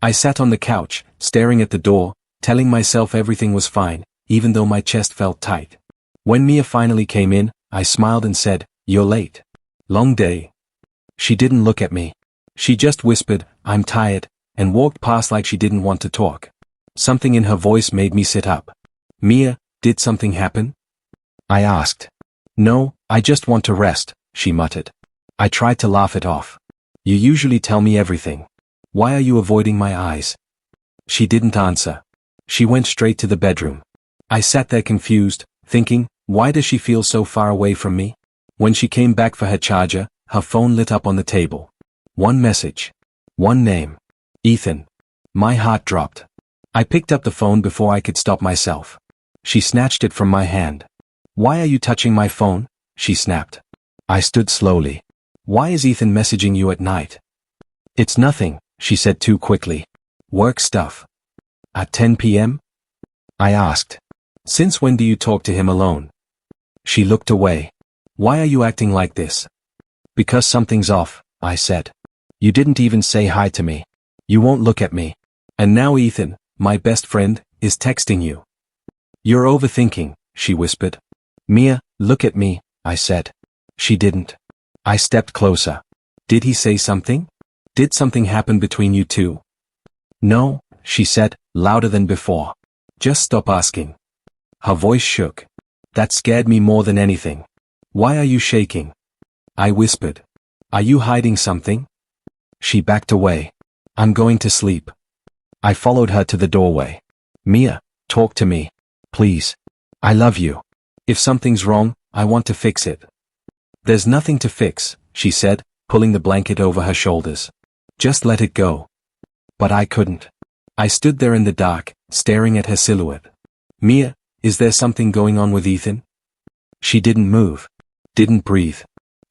I sat on the couch, staring at the door, telling myself everything was fine, even though my chest felt tight. When Mia finally came in, I smiled and said, "You're late. Long day." She didn't look at me. She just whispered, "I'm tired," and walked past like she didn't want to talk. Something in her voice made me sit up. "Mia, did something happen?" I asked. "No, I just want to rest," she muttered. I tried to laugh it off. "You usually tell me everything. Why are you avoiding my eyes?" She didn't answer. She went straight to the bedroom. I sat there confused, thinking, why does she feel so far away from me? When she came back for her charger, her phone lit up on the table. One message. One name. Ethan. My heart dropped. I picked up the phone before I could stop myself. She snatched it from my hand. "Why are you touching my phone?" she snapped. I stood slowly. "Why is Ethan messaging you at night?" "It's nothing," she said too quickly. "Work stuff." "At 10 p.m.? I asked. "Since when do you talk to him alone?" She looked away. "Why are you acting like this?" "Because something's off," I said. "You didn't even say hi to me. You won't look at me. And now Ethan, my best friend, is texting you." "You're overthinking," she whispered. "Mia, look at me," I said. She didn't. I stepped closer. "Did he say something? Did something happen between you two?" "No," she said, louder than before. "Just stop asking." Her voice shook. That scared me more than anything. "Why are you shaking?" I whispered. "Are you hiding something?" She backed away. "I'm going to sleep." I followed her to the doorway. "Mia, talk to me. Please. I love you. If something's wrong, I want to fix it." "There's nothing to fix," she said, pulling the blanket over her shoulders. "Just let it go." But I couldn't. I stood there in the dark, staring at her silhouette. "Mia, is there something going on with Ethan?" She didn't move. Didn't breathe.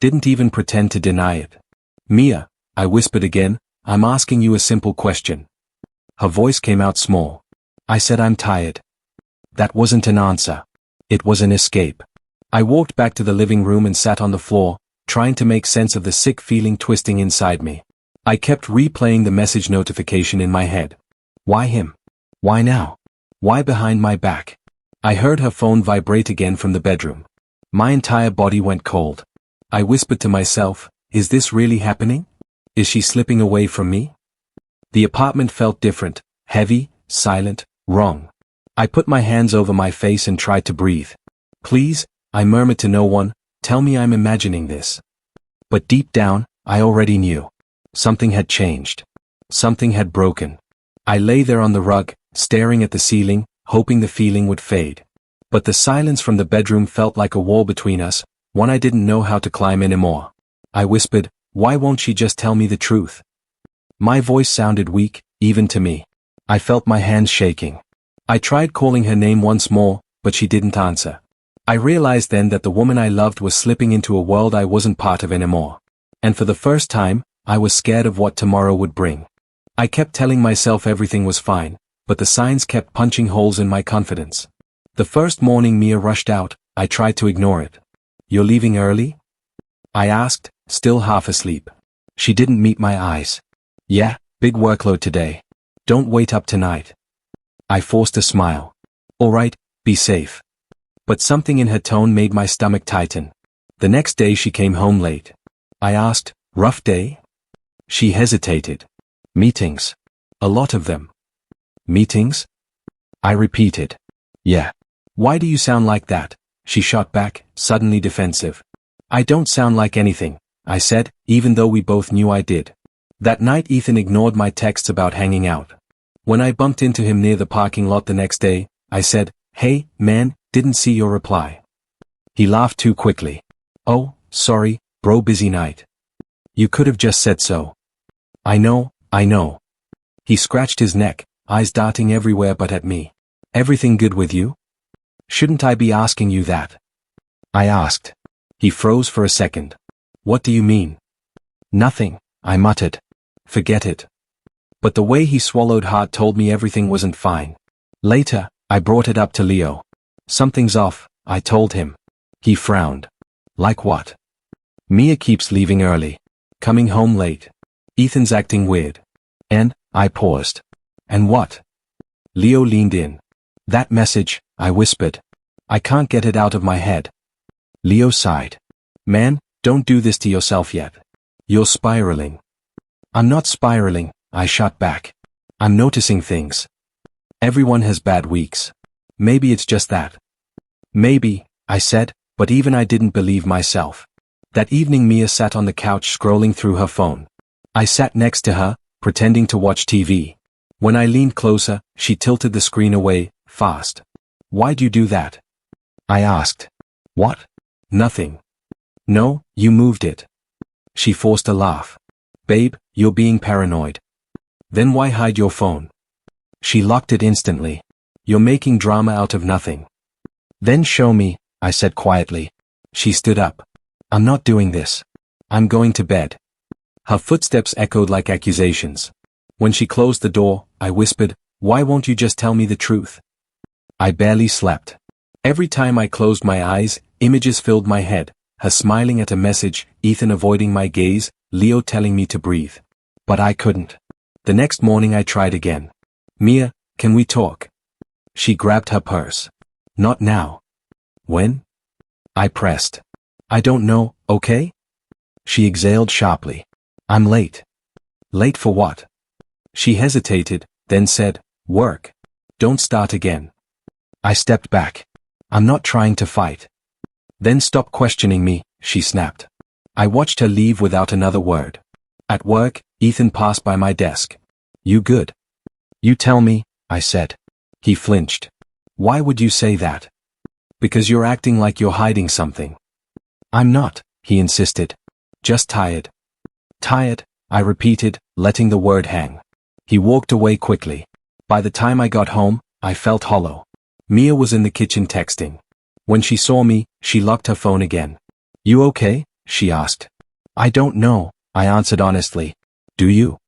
Didn't even pretend to deny it. "Mia," I whispered again, "I'm asking you a simple question." Her voice came out small. I said, "I'm tired." That wasn't an answer. It was an escape. I walked back to the living room and sat on the floor, trying to make sense of the sick feeling twisting inside me. I kept replaying the message notification in my head. Why him? Why now? Why behind my back? I heard her phone vibrate again from the bedroom. My entire body went cold. I whispered to myself, is this really happening? Is she slipping away from me? The apartment felt different, heavy, silent, wrong. I put my hands over my face and tried to breathe. "Please," I murmured to no one, "tell me I'm imagining this." But deep down, I already knew. Something had changed. Something had broken. I lay there on the rug, staring at the ceiling, hoping the feeling would fade. But the silence from the bedroom felt like a wall between us, one I didn't know how to climb anymore. I whispered, "Why won't she just tell me the truth?" My voice sounded weak, even to me. I felt my hands shaking. I tried calling her name once more, but she didn't answer. I realized then that the woman I loved was slipping into a world I wasn't part of anymore. And for the first time, I was scared of what tomorrow would bring. I kept telling myself everything was fine, but the signs kept punching holes in my confidence. The first morning Mia rushed out, I tried to ignore it. "You're leaving early?" I asked, still half asleep. She didn't meet my eyes. "Yeah, big workload today. Don't wait up tonight." I forced a smile. "All right, be safe." But something in her tone made my stomach tighten. The next day she came home late. I asked, "Rough day?" She hesitated. "Meetings. A lot of them." "Meetings?" I repeated. "Yeah." "Why do you sound like that?" she shot back, suddenly defensive. "I don't sound like anything," I said, even though we both knew I did. That night Ethan ignored my texts about hanging out. When I bumped into him near the parking lot the next day, I said, "Hey, man, didn't see your reply." He laughed too quickly. "Oh, sorry, bro, busy night." "You could have just said so." I know. He scratched his neck, eyes darting everywhere but at me. "Everything good with you?" "Shouldn't I be asking you that?" I asked. He froze for a second. "What do you mean?" "Nothing," I muttered. "Forget it." But the way he swallowed hard told me everything wasn't fine. Later, I brought it up to Leo. "Something's off," I told him. He frowned. "Like what?" "Mia keeps leaving early. Coming home late. Ethan's acting weird. And, I paused. And what? Leo leaned in. That message, I whispered. I can't get it out of my head. Leo sighed. Man, don't do this to yourself yet. You're spiraling. I'm not spiraling, I shot back. I'm noticing things. Everyone has bad weeks. Maybe it's just that. Maybe, I said, but even I didn't believe myself. That evening Mia sat on the couch scrolling through her phone. I sat next to her, pretending to watch TV. When I leaned closer, she tilted the screen away, fast. Why'd you do that? I asked. What? Nothing. No, you moved it. She forced a laugh. Babe, you're being paranoid. Then why hide your phone? She locked it instantly. You're making drama out of nothing. Then show me, I said quietly. She stood up. I'm not doing this. I'm going to bed. Her footsteps echoed like accusations. When she closed the door, I whispered, why won't you just tell me the truth? I barely slept. Every time I closed my eyes, images filled my head, her smiling at a message, Ethan avoiding my gaze, Leo telling me to breathe. But I couldn't. The next morning I tried again. Mia, can we talk? She grabbed her purse. Not now. When? I pressed. I don't know, okay? She exhaled sharply. I'm late. Late for what? She hesitated, then said, work. Don't start again. I stepped back. I'm not trying to fight. Then stop questioning me, she snapped. I watched her leave without another word. At work, Ethan passed by my desk. You good? You tell me, I said. He flinched. Why would you say that? Because you're acting like you're hiding something. I'm not, he insisted. Just tired. Tired, I repeated, letting the word hang. He walked away quickly. By the time I got home, I felt hollow. Mia was in the kitchen texting. When she saw me, she locked her phone again. You okay? She asked. I don't know, I answered honestly. Do you?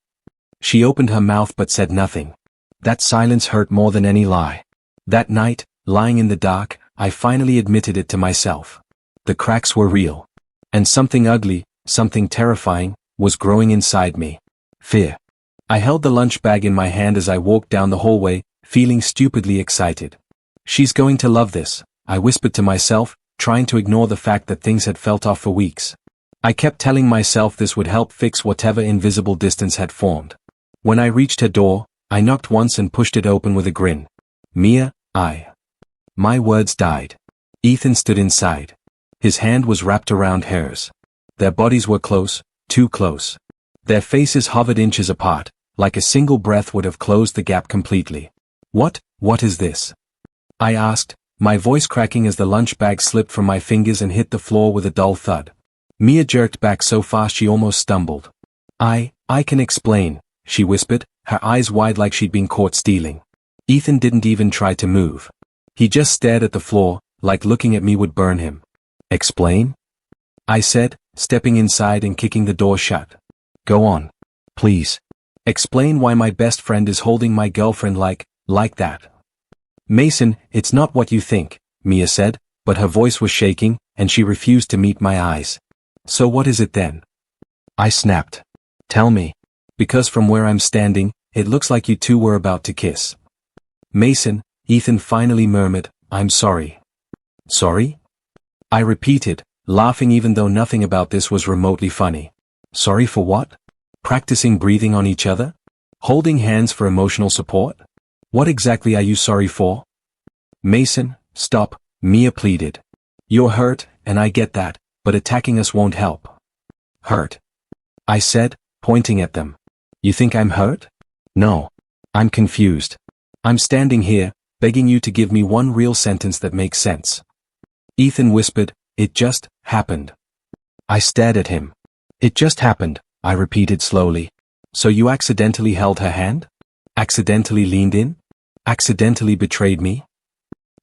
She opened her mouth but said nothing. That silence hurt more than any lie. That night, lying in the dark, I finally admitted it to myself. The cracks were real. And something ugly, something terrifying, was growing inside me. Fear. I held the lunch bag in my hand as I walked down the hallway, feeling stupidly excited. She's going to love this, I whispered to myself, trying to ignore the fact that things had felt off for weeks. I kept telling myself this would help fix whatever invisible distance had formed. When I reached her door, I knocked once and pushed it open with a grin. Mia, My words died. Ethan stood inside. His hand was wrapped around hers. Their bodies were close, too close. Their faces hovered inches apart, like a single breath would have closed the gap completely. What is this? I asked, my voice cracking as the lunch bag slipped from my fingers and hit the floor with a dull thud. Mia jerked back so fast she almost stumbled. I can explain, she whispered, her eyes wide like she'd been caught stealing. Ethan didn't even try to move. He just stared at the floor, like looking at me would burn him. Explain? I said, stepping inside and kicking the door shut. Go on. Please. Explain why my best friend is holding my girlfriend like that. Mason, it's not what you think, Mia said, but her voice was shaking, and she refused to meet my eyes. So what is it then? I snapped. Tell me. Because from where I'm standing, it looks like you two were about to kiss. Mason, Ethan finally murmured, I'm sorry. Sorry? I repeated, laughing even though nothing about this was remotely funny. Sorry for what? Practicing breathing on each other? Holding hands for emotional support? What exactly are you sorry for? Mason, stop, Mia pleaded. You're hurt, and I get that, but attacking us won't help. Hurt? I said, pointing at them. You think I'm hurt? No. I'm confused. I'm standing here, begging you to give me one real sentence that makes sense. Ethan whispered, it just happened. I stared at him. It just happened, I repeated slowly. So you accidentally held her hand? Accidentally leaned in? Accidentally betrayed me?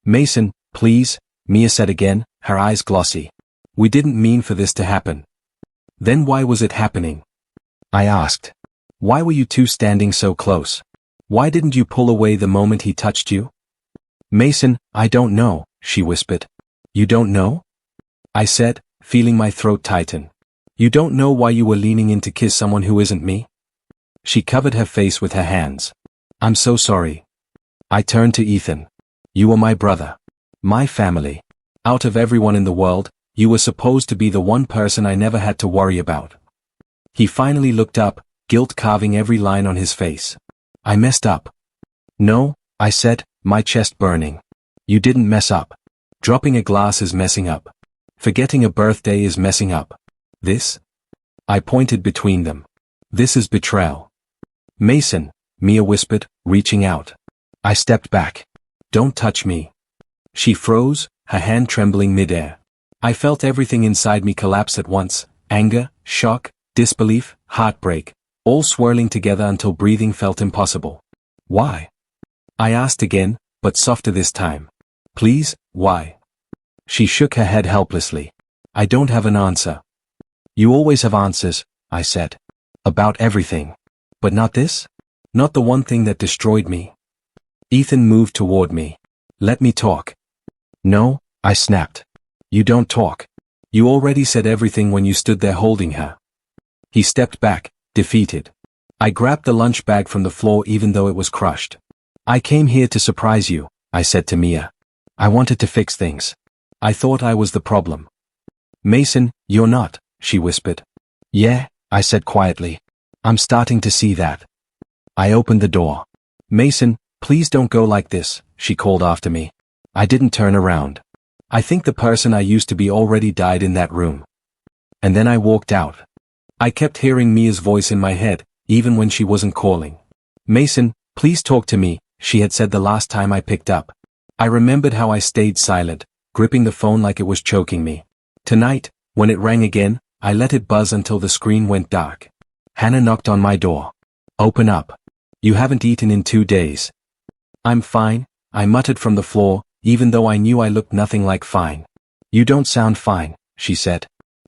Mason, please, Mia said again, her eyes glossy. We didn't mean for this to happen. Then why was it happening? I asked. Why were you two standing so close? Why didn't you pull away the moment he touched you? Mason, I don't know, she whispered. You don't know? I said, feeling my throat tighten. You don't know why you were leaning in to kiss someone who isn't me? She covered her face with her hands. I'm so sorry. I turned to Ethan. You are my brother. My family. Out of everyone in the world, you were supposed to be the one person I never had to worry about. He finally looked up, guilt carving every line on his face. I messed up. No, I said, my chest burning. You didn't mess up. Dropping a glass is messing up. Forgetting a birthday is messing up. This? I pointed between them. This is betrayal. Mason, Mia whispered, reaching out. I stepped back. Don't touch me. She froze, her hand trembling midair. I felt everything inside me collapse at once, anger, shock, disbelief, heartbreak, all swirling together until breathing felt impossible. Why? I asked again, but softer this time. Please, why? She shook her head helplessly. I don't have an answer. You always have answers, I said. About everything. But not this? Not the one thing that destroyed me. Ethan moved toward me. Let me talk. No, I snapped. You don't talk. You already said everything when you stood there holding her. He stepped back, defeated. I grabbed the lunch bag from the floor even though it was crushed. I came here to surprise you, I said to Mia. I wanted to fix things. I thought I was the problem. Mason, you're not, she whispered. Yeah, I said quietly. I'm starting to see that. I opened the door. Mason, please don't go like this, she called after me. I didn't turn around. I think the person I used to be already died in that room. And then I walked out. I kept hearing Mia's voice in my head, even when she wasn't calling. Mason, please talk to me, she had said the last time I picked up. I remembered how I stayed silent, gripping the phone like it was choking me. Tonight, when it rang again, I let it buzz until the screen went dark. Hannah knocked on my door. Open up. You haven't eaten in 2 days. I'm fine, I muttered from the floor, even though I knew I looked nothing like fine. You don't sound fine, she said.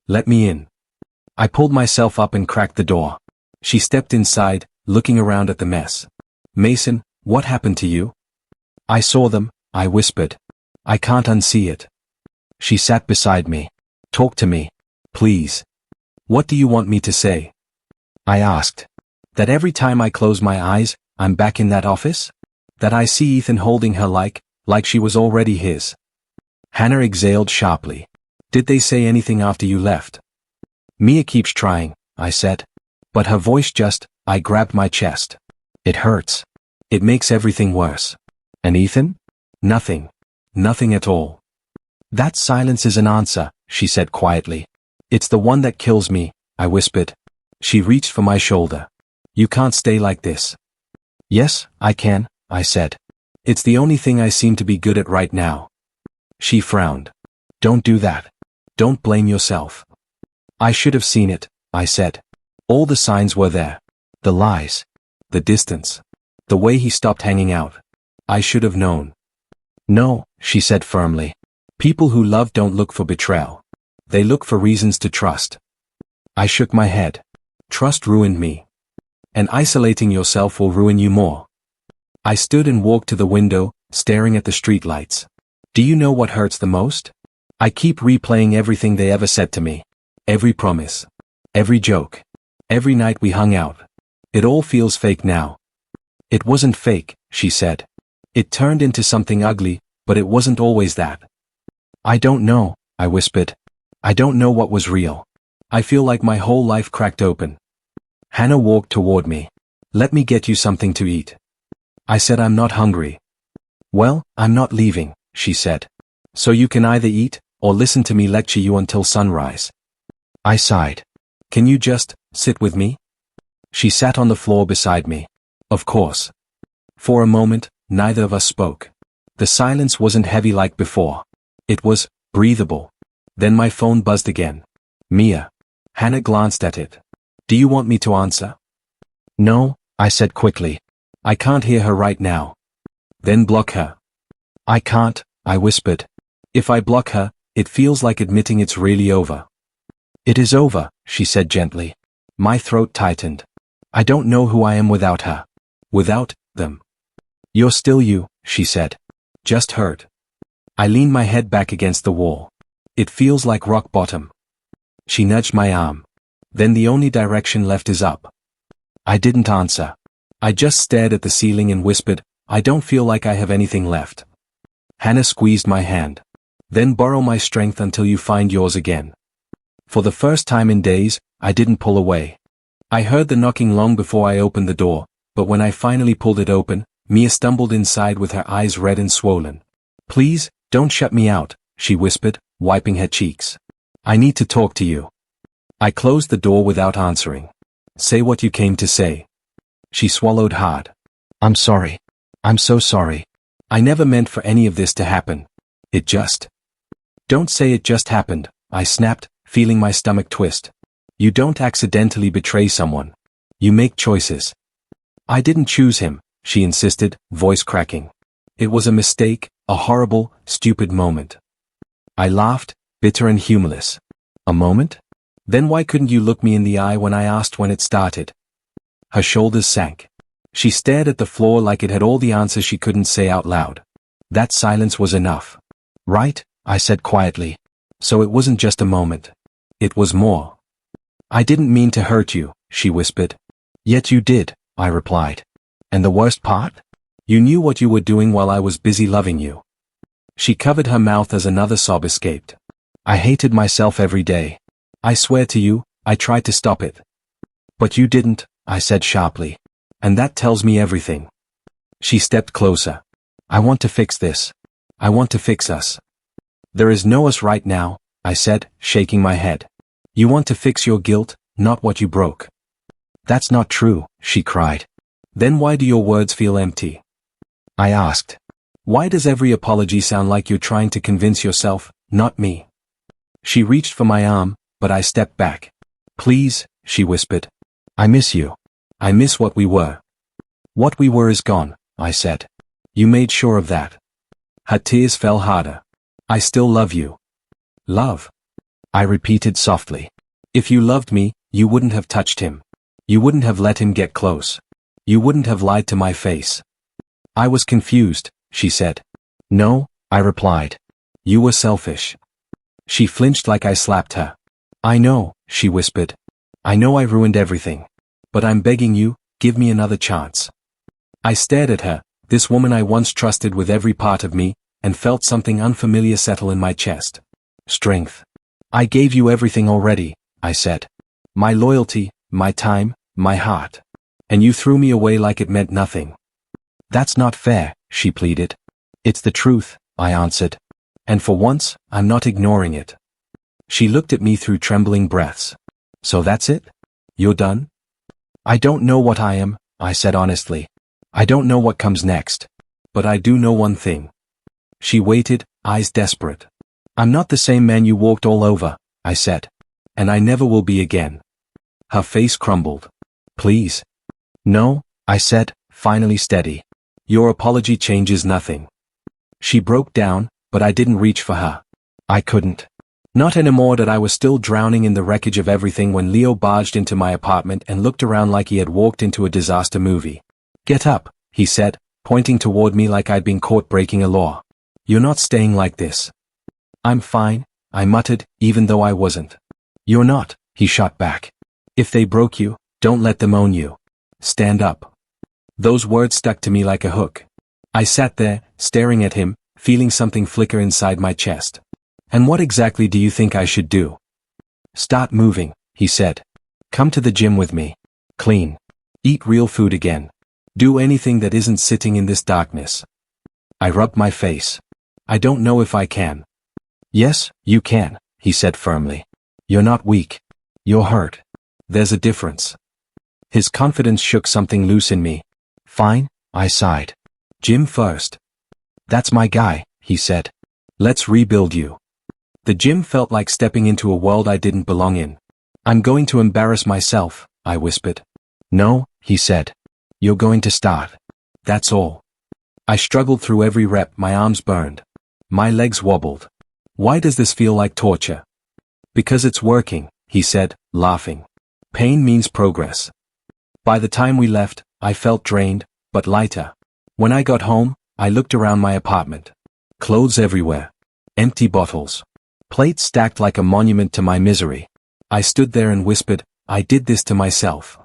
Let me in. I pulled myself up and cracked the door. She stepped inside, looking around at the mess. Mason, what happened to you? I saw them, I whispered. I can't unsee it. She sat beside me. Talk to me. Please. What do you want me to say? I asked. That every time I close my eyes, I'm back in that office? That I see Ethan holding her like she was already his. Hannah exhaled sharply. Did they say anything after you left? Mia keeps trying, I said. But her voice I grabbed my chest. It hurts. It makes everything worse. And Ethan? Nothing. Nothing at all. That silence is an answer, she said quietly. It's the one that kills me, I whispered. She reached for my shoulder. You can't stay like this. Yes, I can, I said. It's the only thing I seem to be good at right now. She frowned. Don't do that. Don't blame yourself. I should have seen it, I said. All the signs were there. The lies. The distance. The way he stopped hanging out. I should have known. No, she said firmly. People who love don't look for betrayal. They look for reasons to trust. I shook my head. Trust ruined me. And isolating yourself will ruin you more. I stood and walked to the window, staring at the streetlights. Do you know what hurts the most? I keep replaying everything they ever said to me. Every promise. Every joke. Every night we hung out. It all feels fake now. It wasn't fake, she said. It turned into something ugly, but it wasn't always that. I don't know, I whispered. I don't know what was real. I feel like my whole life cracked open. Hannah walked toward me. Let me get you something to eat. I said I'm not hungry. Well, I'm not leaving, she said. So you can either eat, or listen to me lecture you until sunrise. I sighed. Can you just sit with me? She sat on the floor beside me. Of course. For a moment, neither of us spoke. The silence wasn't heavy like before. It was breathable. Then my phone buzzed again. Mia. Hannah glanced at it. Do you want me to answer? No, I said quickly. I can't hear her right now. Then block her. I can't, I whispered. If I block her, it feels like admitting it's really over. It is over, she said gently. My throat tightened. I don't know who I am without her. Without them. You're still you, she said. Just hurt. I leaned my head back against the wall. It feels like rock bottom. She nudged my arm. Then the only direction left is up. I didn't answer. I just stared at the ceiling and whispered, I don't feel like I have anything left. Hannah squeezed my hand. Then borrow my strength until you find yours again. For the first time in days, I didn't pull away. I heard the knocking long before I opened the door, but when I finally pulled it open, Mia stumbled inside with her eyes red and swollen. Please, don't shut me out, she whispered, wiping her cheeks. I need to talk to you. I closed the door without answering. Say what you came to say. She swallowed hard. I'm sorry. I'm so sorry. I never meant for any of this to happen. It just. Don't say it just happened, I snapped, feeling my stomach twist. You don't accidentally betray someone. You make choices. I didn't choose him, she insisted, voice cracking. It was a mistake, a horrible, stupid moment. I laughed, bitter and humorless. A moment? Then why couldn't you look me in the eye when I asked when it started? Her shoulders sank. She stared at the floor like it had all the answers she couldn't say out loud. That silence was enough. Right, I said quietly. So it wasn't just a moment. It was more. I didn't mean to hurt you, she whispered. Yet you did, I replied. And the worst part? You knew what you were doing while I was busy loving you. She covered her mouth as another sob escaped. I hated myself every day. I swear to you, I tried to stop it. But you didn't, I said sharply. And that tells me everything. She stepped closer. I want to fix this. I want to fix us. There is no us right now, I said, shaking my head. You want to fix your guilt, not what you broke. That's not true, she cried. Then why do your words feel empty? I asked. Why does every apology sound like you're trying to convince yourself, not me? She reached for my arm, but I stepped back. Please, she whispered. I miss you. I miss what we were. What we were is gone, I said. You made sure of that. Her tears fell harder. I still love you. Love? I repeated softly. If you loved me, you wouldn't have touched him. You wouldn't have let him get close. You wouldn't have lied to my face. I was confused, she said. No, I replied. You were selfish. She flinched like I slapped her. I know, she whispered. I know I ruined everything. But I'm begging you, give me another chance. I stared at her, this woman I once trusted with every part of me, and felt something unfamiliar settle in my chest. Strength. I gave you everything already, I said. My loyalty, my time, my heart. And you threw me away like it meant nothing. That's not fair, she pleaded. It's the truth, I answered. And for once, I'm not ignoring it. She looked at me through trembling breaths. So that's it? You're done? I don't know what I am, I said honestly. I don't know what comes next. But I do know one thing. She waited, eyes desperate. I'm not the same man you walked all over, I said. And I never will be again. Her face crumbled. Please. No, I said, finally steady. Your apology changes nothing. She broke down, but I didn't reach for her. I couldn't. Not anymore that I was still drowning in the wreckage of everything when Leo barged into my apartment and looked around like he had walked into a disaster movie. Get up, he said, pointing toward me like I'd been caught breaking a law. You're not staying like this. I'm fine, I muttered, even though I wasn't. You're not, he shot back. If they broke you, don't let them own you. Stand up. Those words stuck to me like a hook. I sat there, staring at him, feeling something flicker inside my chest. And what exactly do you think I should do? Start moving, he said. Come to the gym with me. Clean. Eat real food again. Do anything that isn't sitting in this darkness. I rubbed my face. I don't know if I can. Yes, you can, he said firmly. You're not weak. You're hurt. There's a difference. His confidence shook something loose in me. Fine, I sighed. Gym first. That's my guy, he said. Let's rebuild you. The gym felt like stepping into a world I didn't belong in. I'm going to embarrass myself, I whispered. No, he said. You're going to start. That's all. I struggled through every rep, my arms burned. My legs wobbled. Why does this feel like torture? Because it's working, he said, laughing. Pain means progress. By the time we left, I felt drained, but lighter. When I got home, I looked around my apartment. Clothes everywhere. Empty bottles. Plates stacked like a monument to my misery. I stood there and whispered, I did this to myself.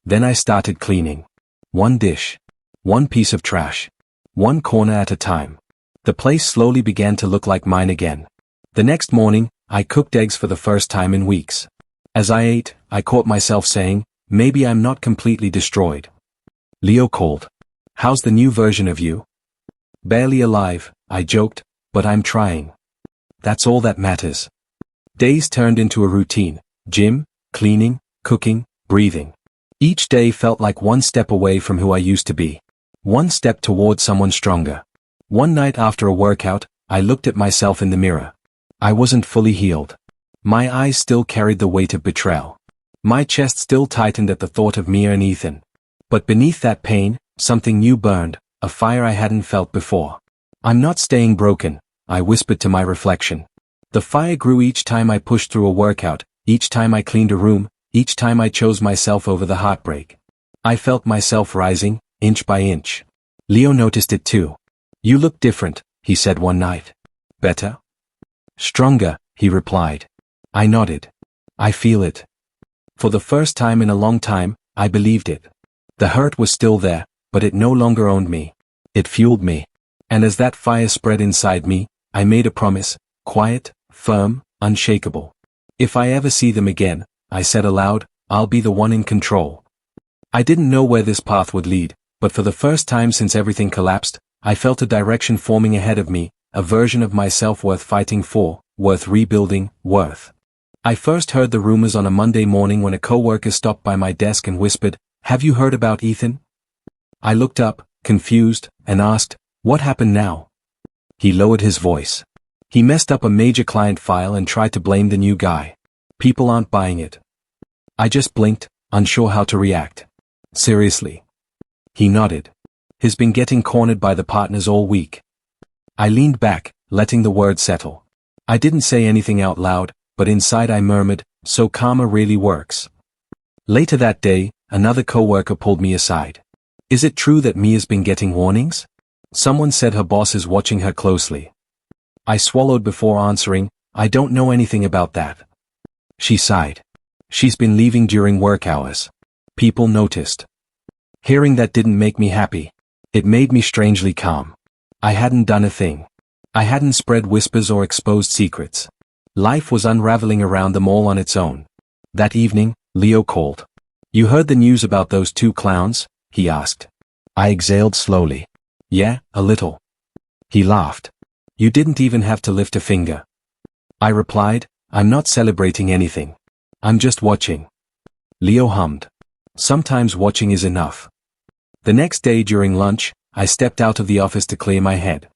Then I started cleaning. One dish. One piece of trash. One corner at a time. The place slowly began to look like mine again. The next morning, I cooked eggs for the first time in weeks. As I ate, I caught myself saying, maybe I'm not completely destroyed. Leo called. How's the new version of you? Barely alive, I joked, but I'm trying. That's all that matters. Days turned into a routine. Gym, cleaning, cooking, breathing. Each day felt like one step away from who I used to be. One step toward someone stronger. One night after a workout, I looked at myself in the mirror. I wasn't fully healed. My eyes still carried the weight of betrayal. My chest still tightened at the thought of Mia and Ethan. But beneath that pain, something new burned, a fire I hadn't felt before. I'm not staying broken, I whispered to my reflection. The fire grew each time I pushed through a workout, each time I cleaned a room, each time I chose myself over the heartbreak. I felt myself rising, inch by inch. Leo noticed it too. You look different, he said one night. Better? Stronger, he replied. I nodded. I feel it. For the first time in a long time, I believed it. The hurt was still there, but it no longer owned me. It fueled me. And as that fire spread inside me, I made a promise, quiet, firm, unshakable. If I ever see them again, I said aloud, I'll be the one in control. I didn't know where this path would lead, but for the first time since everything collapsed, I felt a direction forming ahead of me, a version of myself worth fighting for, worth rebuilding, worth. I first heard the rumors on a Monday morning when a coworker stopped by my desk and whispered, "Have you heard about Ethan?" I looked up, confused, and asked, "What happened now?" He lowered his voice. He messed up a major client file and tried to blame the new guy. People aren't buying it. I just blinked, unsure how to react. Seriously? He nodded. He's been getting cornered by the partners all week. I leaned back, letting the words settle. I didn't say anything out loud, but inside I murmured, so karma really works. Later that day, another coworker pulled me aside. Is it true that Mia's been getting warnings? Someone said her boss is watching her closely. I swallowed before answering, I don't know anything about that. She sighed. She's been leaving during work hours. People noticed. Hearing that didn't make me happy. It made me strangely calm. I hadn't done a thing. I hadn't spread whispers or exposed secrets. Life was unraveling around them all on its own. That evening, Leo called. You heard the news about those two clowns? He asked. I exhaled slowly. Yeah, a little. He laughed. You didn't even have to lift a finger. I replied, I'm not celebrating anything. I'm just watching. Leo hummed. Sometimes watching is enough. The next day during lunch, I stepped out of the office to clear my head.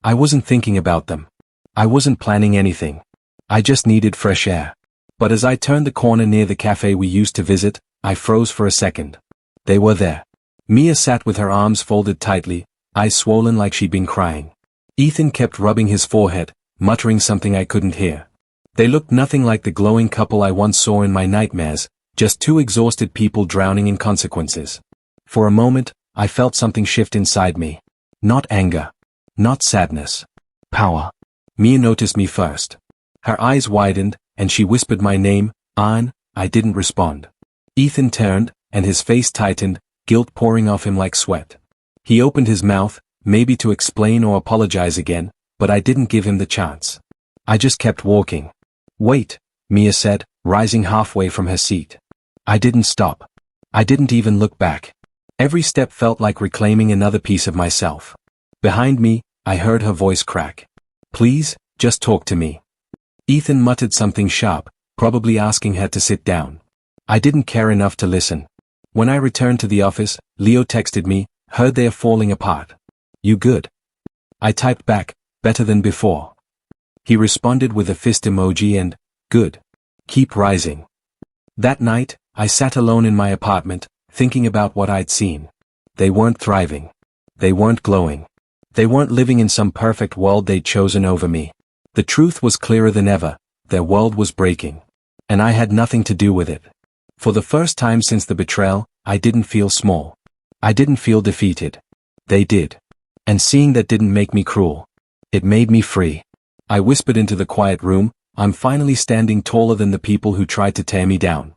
I wasn't thinking about them. I wasn't planning anything. I just needed fresh air. But as I turned the corner near the cafe we used to visit, I froze for a second. They were there. Mia sat with her arms folded tightly, eyes swollen like she'd been crying. Ethan kept rubbing his forehead, muttering something I couldn't hear. They looked nothing like the glowing couple I once saw in my nightmares, just two exhausted people drowning in consequences. For a moment, I felt something shift inside me. Not anger. Not sadness. Power. Mia noticed me first. Her eyes widened, and she whispered my name, Ann. I didn't respond. Ethan turned, and his face tightened, guilt pouring off him like sweat. He opened his mouth, maybe to explain or apologize again, but I didn't give him the chance. I just kept walking. Wait, Mia said, rising halfway from her seat. I didn't stop. I didn't even look back. Every step felt like reclaiming another piece of myself. Behind me, I heard her voice crack. Please, just talk to me. Ethan muttered something sharp, probably asking her to sit down. I didn't care enough to listen. When I returned to the office, Leo texted me, heard they're falling apart. You good? I typed back, better than before. He responded with a fist emoji and, good. Keep rising. That night, I sat alone in my apartment, thinking about what I'd seen. They weren't thriving. They weren't glowing. They weren't living in some perfect world they'd chosen over me. The truth was clearer than ever, their world was breaking. And I had nothing to do with it. For the first time since the betrayal, I didn't feel small. I didn't feel defeated. They did. And seeing that didn't make me cruel. It made me free. I whispered into the quiet room, I'm finally standing taller than the people who tried to tear me down.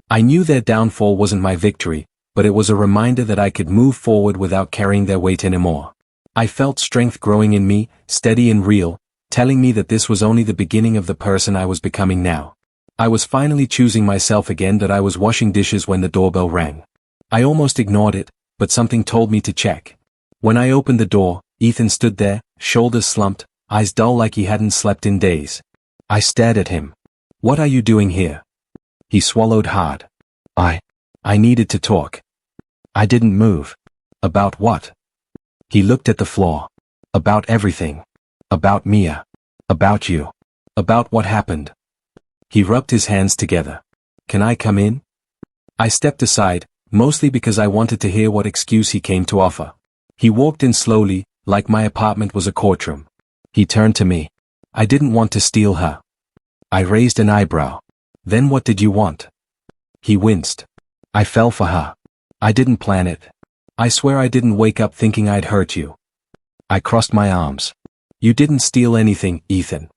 I knew their downfall wasn't my victory, but it was a reminder that I could move forward without carrying their weight anymore. I felt strength growing in me, steady and real, telling me that this was only the beginning of the person I was becoming now. I was finally choosing myself again. That I was washing dishes when the doorbell rang. I almost ignored it, but something told me to check. When I opened the door, Ethan stood there, shoulders slumped, eyes dull like he hadn't slept in days. I stared at him. "What are you doing here?" He swallowed hard. I needed to talk. I didn't move. About what? He looked at the floor. About everything. About Mia. About you. About what happened. He rubbed his hands together. "Can I come in?" I stepped aside, mostly because I wanted to hear what excuse he came to offer. He walked in slowly, like my apartment was a courtroom. He turned to me. "I didn't want to steal her." I raised an eyebrow. "Then what did you want?" He winced. "I fell for her. I didn't plan it. I swear I didn't wake up thinking I'd hurt you." I crossed my arms. "You didn't steal anything, Ethan."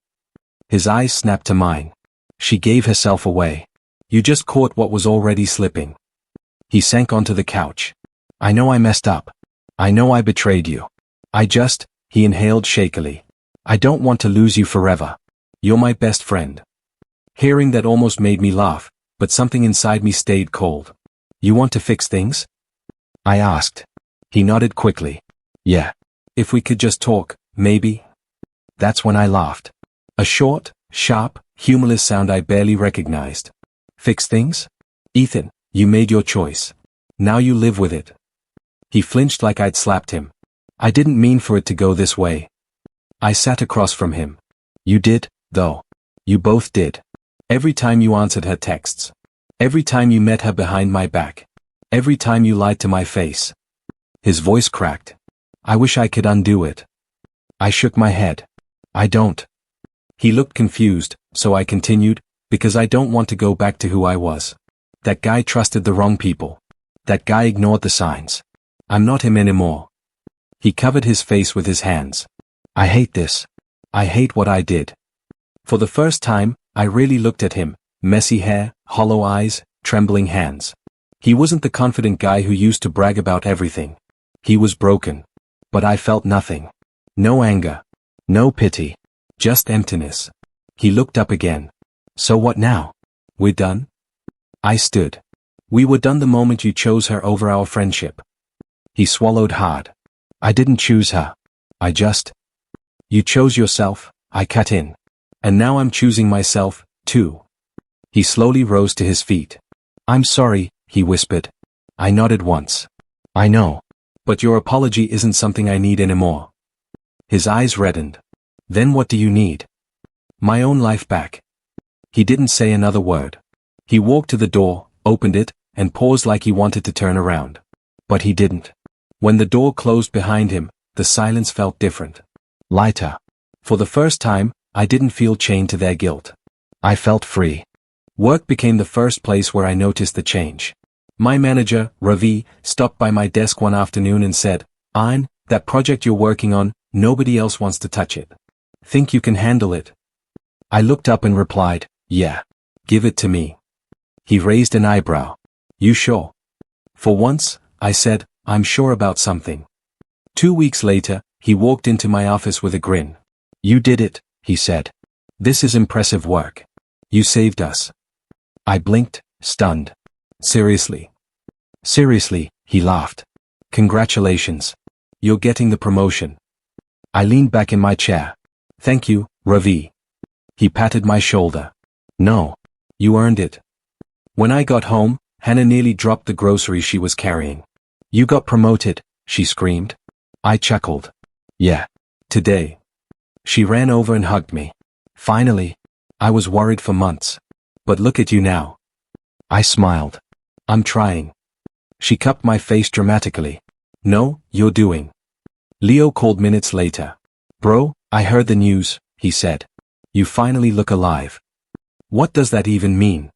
His eyes snapped to mine. "She gave herself away. You just caught what was already slipping." He sank onto the couch. "I know I messed up. I know I betrayed you. He inhaled shakily. "I don't want to lose you forever. You're my best friend." Hearing that almost made me laugh, but something inside me stayed cold. "You want to fix things?" I asked. He nodded quickly. "Yeah. If we could just talk, maybe?" That's when I laughed. A short, sharp, humorless sound I barely recognized. "Fix things? Ethan, you made your choice. Now you live with it." He flinched like I'd slapped him. "I didn't mean for it to go this way." I sat across from him. "You did, though. You both did. Every time you answered her texts. Every time you met her behind my back. Every time you lied to my face." His voice cracked. "I wish I could undo it." I shook my head. "I don't." He looked confused, so I continued, "Because I don't want to go back to who I was. That guy trusted the wrong people. That guy ignored the signs. I'm not him anymore." He covered his face with his hands. "I hate this. I hate what I did." For the first time, I really looked at him, messy hair, hollow eyes, trembling hands. He wasn't the confident guy who used to brag about everything. He was broken. But I felt nothing. No anger. No pity. Just emptiness. He looked up again. "So what now? We're done?" I stood. "We were done the moment you chose her over our friendship." He swallowed hard. "I didn't choose her. You chose yourself," I cut in. "And now I'm choosing myself, too." He slowly rose to his feet. "I'm sorry," he whispered. I nodded once. "I know. But your apology isn't something I need anymore." His eyes reddened. "Then what do you need?" "My own life back." He didn't say another word. He walked to the door, opened it, and paused like he wanted to turn around. But he didn't. When the door closed behind him, the silence felt different. Lighter. For the first time, I didn't feel chained to their guilt. I felt free. Work became the first place where I noticed the change. My manager, Ravi, stopped by my desk one afternoon and said, "Ayn, that project you're working on, nobody else wants to touch it. Think you can handle it?" I looked up and replied, "Yeah. Give it to me." He raised an eyebrow. "You sure?" "For once," I said, "I'm sure about something." 2 weeks later, he walked into my office with a grin. "You did it," he said. "This is impressive work. You saved us." I blinked, stunned. "Seriously?" "Seriously," he laughed. "Congratulations. You're getting the promotion." I leaned back in my chair. "Thank you, Ravi." He patted my shoulder. "No. You earned it." When I got home, Hannah nearly dropped the groceries she was carrying. "You got promoted," she screamed. I chuckled. "Yeah. Today." She ran over and hugged me. "Finally. I was worried for months. But look at you now." I smiled. "I'm trying." She cupped my face dramatically. "No, you're doing." Leo called minutes later. "Bro, I heard the news," he said. "You finally look alive." "What does that even mean?"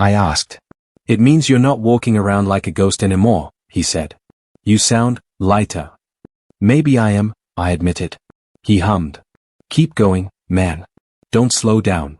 I asked. "It means you're not walking around like a ghost anymore," he said. "You sound lighter." "Maybe I am," I admitted. He hummed. "Keep going, man. Don't slow down."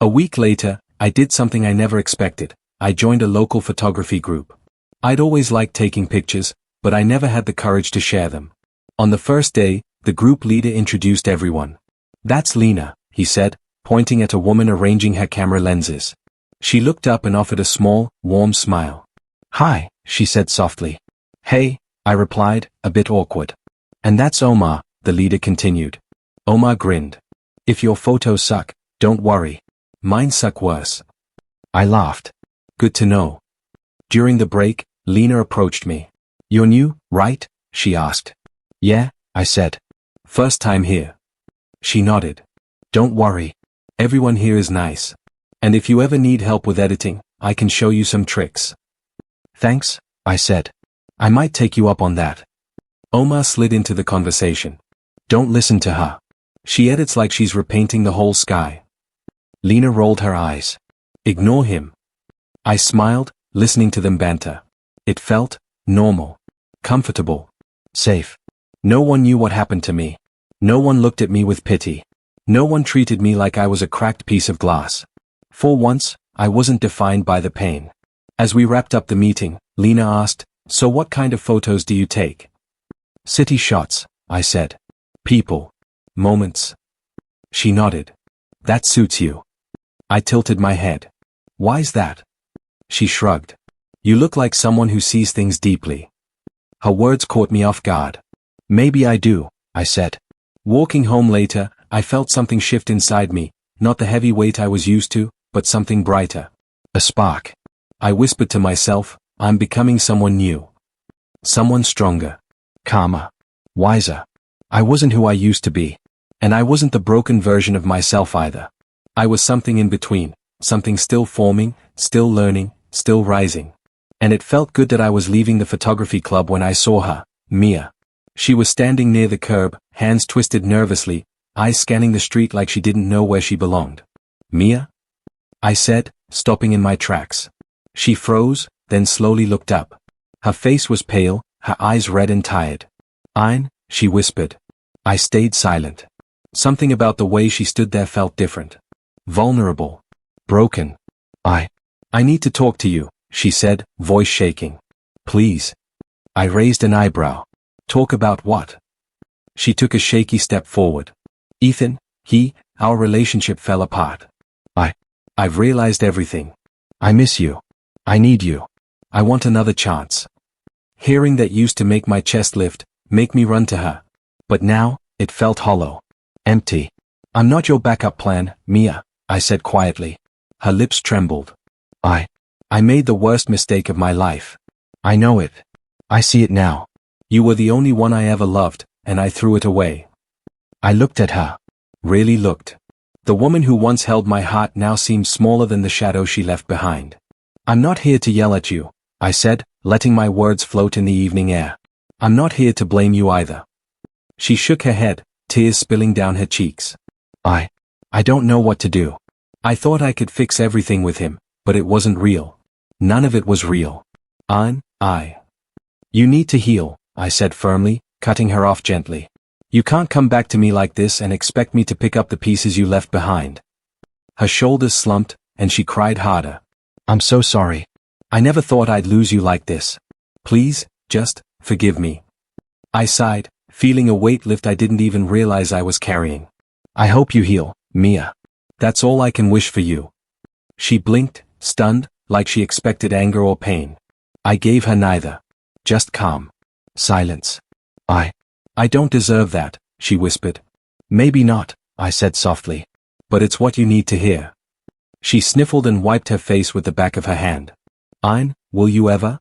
A week later, I did something I never expected. I joined a local photography group. I'd always liked taking pictures, but I never had the courage to share them. On the first day, the group leader introduced everyone. "That's Lena," he said, pointing at a woman arranging her camera lenses. She looked up and offered a small, warm smile. "Hi," she said softly. "Hey," I replied, a bit awkward. "And that's Omar," the leader continued. Omar grinned. "If your photos suck, don't worry. Mine suck worse." I laughed. "Good to know." During the break, Lena approached me. "You're new, right?" she asked. "Yeah," I said. "First time here." She nodded. "Don't worry. Everyone here is nice. And if you ever need help with editing, I can show you some tricks." "Thanks," I said. "I might take you up on that." Omar slid into the conversation. "Don't listen to her. She edits like she's repainting the whole sky." Lena rolled her eyes. "Ignore him." I smiled, listening to them banter. It felt normal, comfortable, safe. No one knew what happened to me. No one looked at me with pity. No one treated me like I was a cracked piece of glass. For once, I wasn't defined by the pain. As we wrapped up the meeting, Lena asked, "So what kind of photos do you take?" "City shots," I said. "People. Moments." She nodded. "That suits you." I tilted my head. "Why's that?" She shrugged. "You look like someone who sees things deeply." Her words caught me off guard. "Maybe I do," I said. Walking home later, I felt something shift inside me, not the heavy weight I was used to, but something brighter. A spark. I whispered to myself, I'm becoming someone new. Someone stronger. Calmer. Wiser. I wasn't who I used to be. And I wasn't the broken version of myself either. I was something in between, something still forming, still learning, still rising. And it felt good that I was leaving the photography club when I saw her, Mia. She was standing near the curb, hands twisted nervously, eyes scanning the street like she didn't know where she belonged. "Mia?" I said, stopping in my tracks. She froze, then slowly looked up. Her face was pale, her eyes red and tired. "Ein," she whispered. I stayed silent. Something about the way she stood there felt different. Vulnerable. Broken. I need to talk to you," she said, voice shaking. "Please." I raised an eyebrow. "Talk about what?" She took a shaky step forward. "Ethan, our relationship fell apart. I've realized everything. I miss you. I need you. I want another chance." Hearing that used to make my chest lift, make me run to her. But now, it felt hollow. Empty. "I'm not your backup plan, Mia," I said quietly. Her lips trembled. I made the worst mistake of my life. I know it. I see it now. You were the only one I ever loved, and I threw it away." I looked at her. Really looked. The woman who once held my heart now seemed smaller than the shadow she left behind. "I'm not here to yell at you," I said, letting my words float in the evening air. "I'm not here to blame you either." She shook her head, tears spilling down her cheeks. I don't know what to do. I thought I could fix everything with him, but it wasn't real. None of it was real. You need to heal," I said firmly, cutting her off gently. "You can't come back to me like this and expect me to pick up the pieces you left behind." Her shoulders slumped, and she cried harder. "I'm so sorry. I never thought I'd lose you like this. Please, just forgive me." I sighed, feeling a weight lift I didn't even realize I was carrying. "I hope you heal, Mia. That's all I can wish for you." She blinked, stunned, like she expected anger or pain. I gave her neither. Just calm. Silence. I don't deserve that," she whispered. "Maybe not," I said softly. "But it's what you need to hear." She sniffled and wiped her face with the back of her hand. Will you ever?"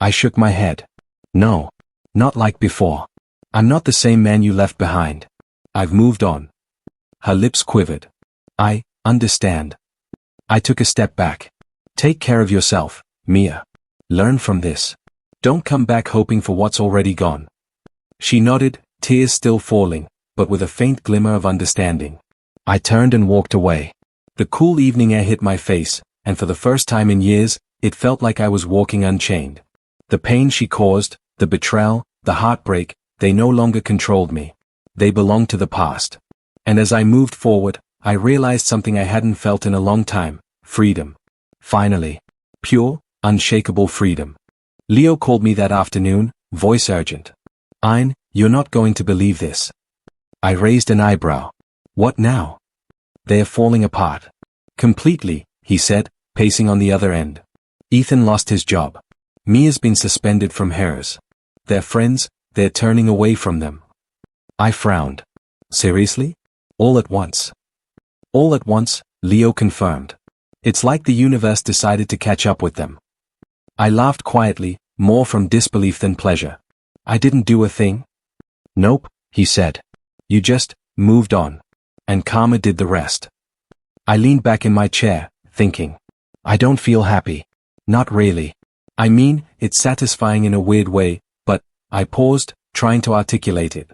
I shook my head. "No. Not like before. I'm not the same man you left behind. I've moved on." Her lips quivered. "I understand." I took a step back. "Take care of yourself, Mia. Learn from this. Don't come back hoping for what's already gone." She nodded, tears still falling, but with a faint glimmer of understanding. I turned and walked away. The cool evening air hit my face, and for the first time in years, it felt like I was walking unchained. The pain she caused, the betrayal, the heartbreak, they no longer controlled me. They belonged to the past. And as I moved forward, I realized something I hadn't felt in a long time: freedom. Finally. Pure, unshakable freedom. Leo called me that afternoon, voice urgent. Ein, you're not going to believe this. I raised an eyebrow. What now? They're falling apart. Completely, he said, pacing on the other end. Ethan lost his job. Mia's been suspended from hers. Their friends, they're turning away from them. I frowned. Seriously? All at once? All at once, Leo confirmed. It's like the universe decided to catch up with them. I laughed quietly, more from disbelief than pleasure. I didn't do a thing? Nope, he said. You just moved on. And karma did the rest. I leaned back in my chair, thinking. I don't feel happy. Not really. I mean, it's satisfying in a weird way, but, I paused, trying to articulate it.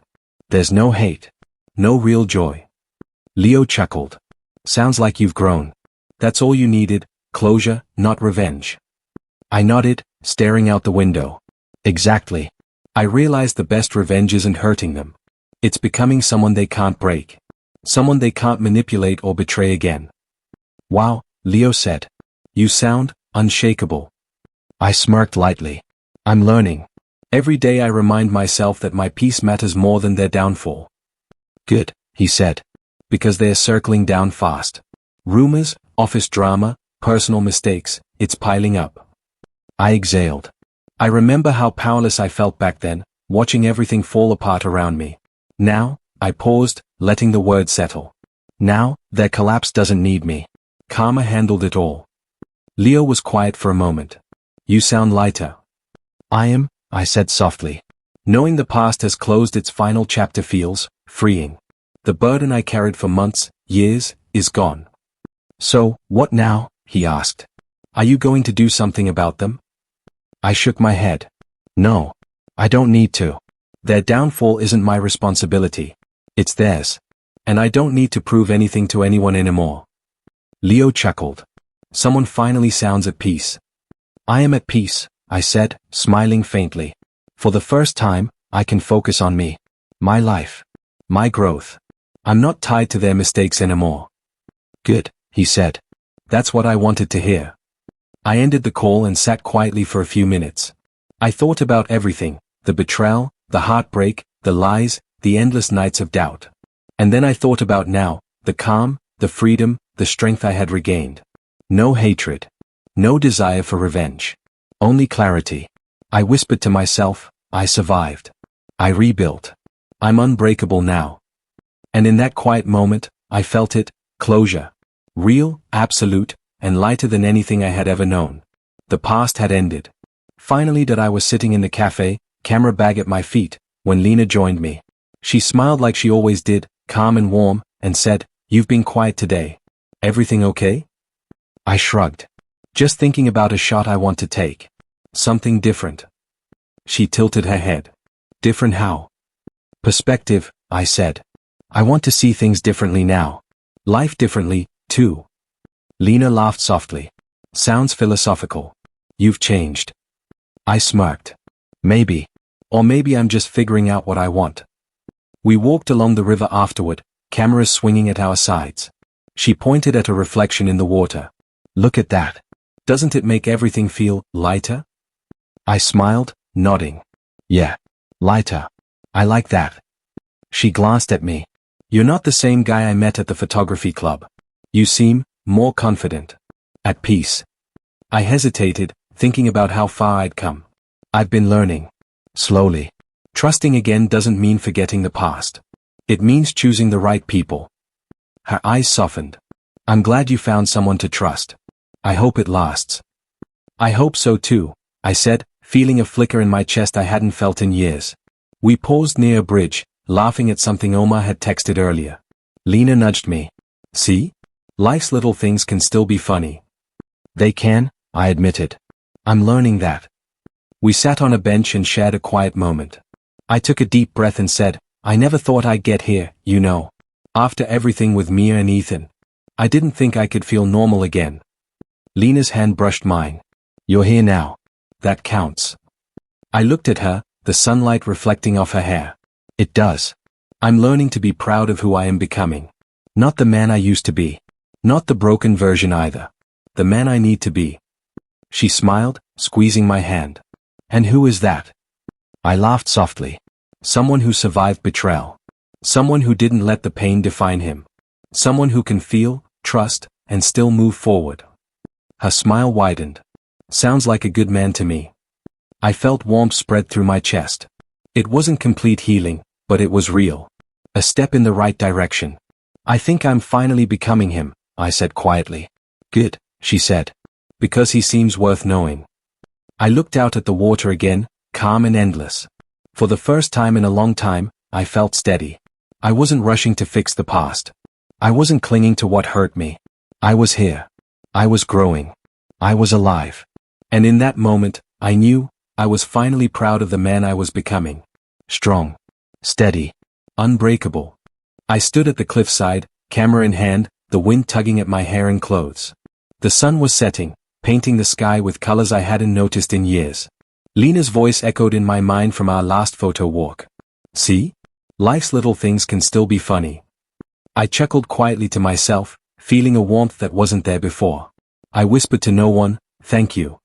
There's no hate. No real joy. Leo chuckled. Sounds like you've grown. That's all you needed, closure, not revenge. I nodded, staring out the window. Exactly. I realized the best revenge isn't hurting them. It's becoming someone they can't break. Someone they can't manipulate or betray again. Wow, Leo said. You sound unshakable. I smirked lightly. I'm learning. Every day I remind myself that my peace matters more than their downfall. Good, he said. Because they're circling down fast. Rumors, office drama, personal mistakes, it's piling up. I exhaled. I remember how powerless I felt back then, watching everything fall apart around me. Now, I paused, letting the words settle. Now, their collapse doesn't need me. Karma handled it all. Leo was quiet for a moment. You sound lighter. I am, I said softly. Knowing the past has closed its final chapter feels freeing. The burden I carried for months, years, is gone. So, what now? He asked. Are you going to do something about them? I shook my head. No. I don't need to. Their downfall isn't my responsibility. It's theirs. And I don't need to prove anything to anyone anymore. Leo chuckled. Someone finally sounds at peace. I am at peace, I said, smiling faintly. For the first time, I can focus on me. My life. My growth. I'm not tied to their mistakes anymore. Good, he said. That's what I wanted to hear. I ended the call and sat quietly for a few minutes. I thought about everything, the betrayal, the heartbreak, the lies, the endless nights of doubt. And then I thought about now, the calm, the freedom, the strength I had regained. No hatred. No desire for revenge. Only clarity. I whispered to myself, I survived. I rebuilt. I'm unbreakable now. And in that quiet moment, I felt it, closure. Real, absolute, and lighter than anything I had ever known. The past had ended. Finally that I was sitting in the cafe, camera bag at my feet, when Lena joined me. She smiled like she always did, calm and warm, and said, You've been quiet today. Everything okay? I shrugged. Just thinking about a shot I want to take. Something different. She tilted her head. Different how? Perspective, I said. I want to see things differently now. Life differently, too. Lena laughed softly. Sounds philosophical. You've changed. I smirked. Maybe. Or maybe I'm just figuring out what I want. We walked along the river afterward, cameras swinging at our sides. She pointed at a reflection in the water. Look at that. Doesn't it make everything feel lighter? I smiled, nodding. Yeah. Lighter. I like that. She glanced at me. You're not the same guy I met at the photography club. You seem more confident. At peace. I hesitated, thinking about how far I'd come. I've been learning. Slowly. Trusting again doesn't mean forgetting the past. It means choosing the right people. Her eyes softened. I'm glad you found someone to trust. I hope it lasts. I hope so too, I said, feeling a flicker in my chest I hadn't felt in years. We paused near a bridge, laughing at something Omar had texted earlier. Lena nudged me. See? Life's little things can still be funny. They can, I admitted. I'm learning that. We sat on a bench and shared a quiet moment. I took a deep breath and said, I never thought I'd get here, you know. After everything with Mia and Ethan. I didn't think I could feel normal again. Lena's hand brushed mine. You're here now. That counts. I looked at her, the sunlight reflecting off her hair. It does. I'm learning to be proud of who I am becoming. Not the man I used to be. Not the broken version either. The man I need to be. She smiled, squeezing my hand. And who is that? I laughed softly. Someone who survived betrayal. Someone who didn't let the pain define him. Someone who can feel, trust, and still move forward. Her smile widened. Sounds like a good man to me. I felt warmth spread through my chest. It wasn't complete healing, but it was real. A step in the right direction. I think I'm finally becoming him, I said quietly. Good, she said. Because he seems worth knowing. I looked out at the water again, calm and endless. For the first time in a long time, I felt steady. I wasn't rushing to fix the past. I wasn't clinging to what hurt me. I was here. I was growing. I was alive. And in that moment, I knew, I was finally proud of the man I was becoming. Strong. Steady. Unbreakable. I stood at the cliffside, camera in hand, the wind tugging at my hair and clothes. The sun was setting, painting the sky with colors I hadn't noticed in years. Lena's voice echoed in my mind from our last photo walk. See? Life's little things can still be funny. I chuckled quietly to myself, feeling a warmth that wasn't there before. I whispered to no one, thank you.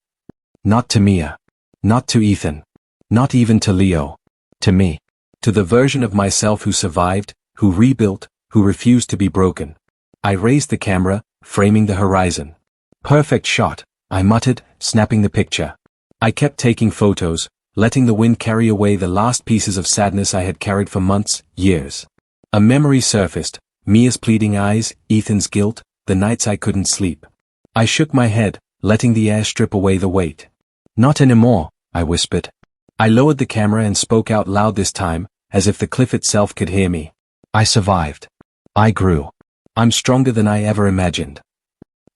Not to Mia. Not to Ethan. Not even to Leo. To me. To the version of myself who survived, who rebuilt, who refused to be broken. I raised the camera, framing the horizon. Perfect shot, I muttered, snapping the picture. I kept taking photos, letting the wind carry away the last pieces of sadness I had carried for months, years. A memory surfaced, Mia's pleading eyes, Ethan's guilt, the nights I couldn't sleep. I shook my head, letting the air strip away the weight. Not anymore, I whispered. I lowered the camera and spoke out loud this time, as if the cliff itself could hear me. I survived. I grew. I'm stronger than I ever imagined.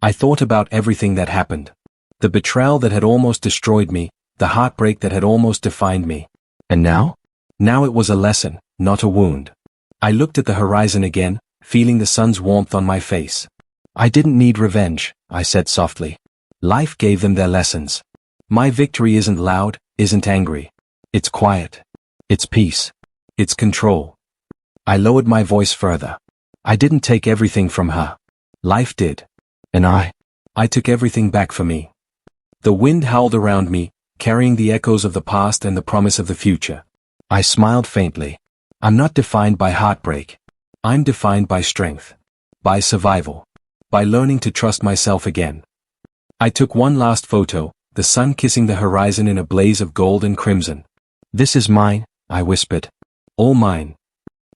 I thought about everything that happened. The betrayal that had almost destroyed me, the heartbreak that had almost defined me. And now? Now it was a lesson, not a wound. I looked at the horizon again, feeling the sun's warmth on my face. I didn't need revenge, I said softly. Life gave them their lessons. My victory isn't loud, isn't angry. It's quiet. It's peace. It's control. I lowered my voice further. I didn't take everything from her. Life did. And I took everything back for me. The wind howled around me, carrying the echoes of the past and the promise of the future. I smiled faintly. I'm not defined by heartbreak. I'm defined by strength. By survival. By learning to trust myself again. I took one last photo, the sun kissing the horizon in a blaze of gold and crimson. This is mine, I whispered. All mine.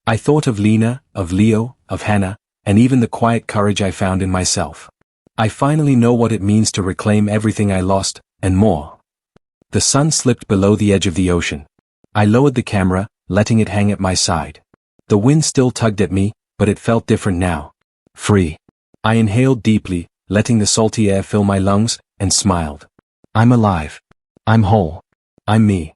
I thought of Lena, of Leo, of Hannah, and even the quiet courage I found in myself. I finally know what it means to reclaim everything I lost, and more. The sun slipped below the edge of the ocean. I lowered the camera, letting it hang at my side. The wind still tugged at me, but it felt different now. Free. I inhaled deeply, letting the salty air fill my lungs, and smiled. I'm alive. I'm whole. I'm me.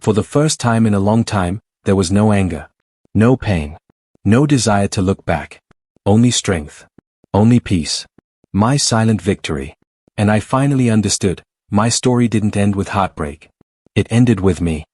For the first time in a long time, there was no anger. No pain. No desire to look back. Only strength. Only peace. My silent victory. And I finally understood, my story didn't end with heartbreak. It ended with me.